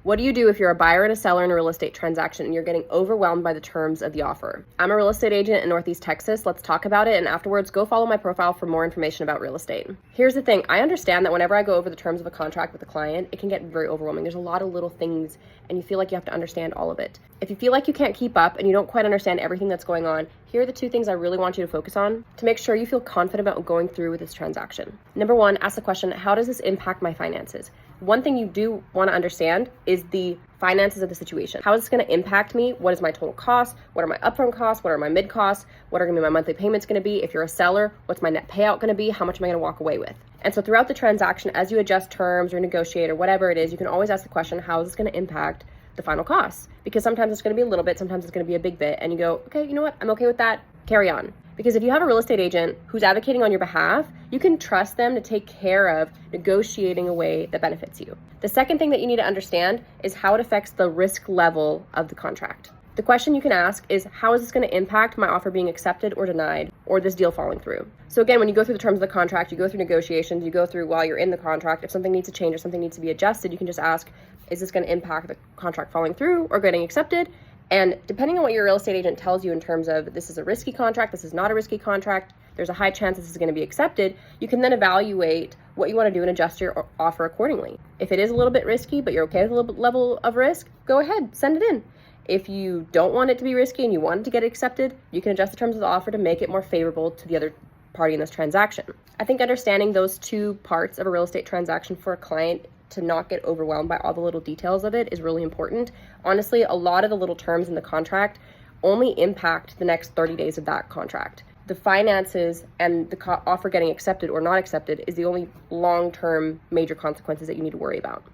What do you do if you're a buyer and a seller in a real estate transaction and you're getting overwhelmed by the terms of the offer? I'm a real estate agent in Northeast Texas. Let's talk about it, and afterwards go follow my profile for more information about real estate. Here's the thing. I understand that whenever I go over the terms of a contract with a client, it can get very overwhelming. There's a lot of little things and you feel like you have to understand all of it. If you feel like you can't keep up and you don't quite understand everything that's going on, here are the two things I really want you to focus on to make sure you feel confident about going through with this transaction. Number one, ask the question, how does this impact my finances? One thing you do want to understand is the finances of the situation. How is this going to impact me? What is my total cost? What are my upfront costs? What are my mid costs? What are going to be my monthly payments going to be? If you're a seller, what's my net payout going to be? How much am I going to walk away with? And so throughout the transaction, as you adjust terms or negotiate or whatever it is, you can always ask the question, how is this going to impact the final costs? Because sometimes it's going to be a little bit, sometimes it's going to be a big bit, and you go, okay, you know what? I'm okay with that. Carry on. Because if you have a real estate agent who's advocating on your behalf, you can trust them to take care of negotiating a way that benefits you. The second thing that you need to understand is how it affects the risk level of the contract. The question you can ask is, how is this going to impact my offer being accepted or denied, or this deal falling through? So again, when you go through the terms of the contract, you go through negotiations, you go through while you're in the contract, if something needs to change or something needs to be adjusted, you can just ask, is this going to impact the contract falling through or getting accepted? And depending on what your real estate agent tells you in terms of this is a risky contract, this is not a risky contract, there's a high chance this is going to be accepted, you can then evaluate what you want to do and adjust your offer accordingly. If it is a little bit risky, but you're okay with a little bit level of risk, go ahead, send it in. If you don't want it to be risky and you want it to get accepted, you can adjust the terms of the offer to make it more favorable to the other party in this transaction. I think understanding those two parts of a real estate transaction for a client to not get overwhelmed by all the little details of it is really important. Honestly, a lot of the little terms in the contract only impact the next 30 days of that contract. The finances and the offer getting accepted or not accepted is the only long-term major consequences that you need to worry about.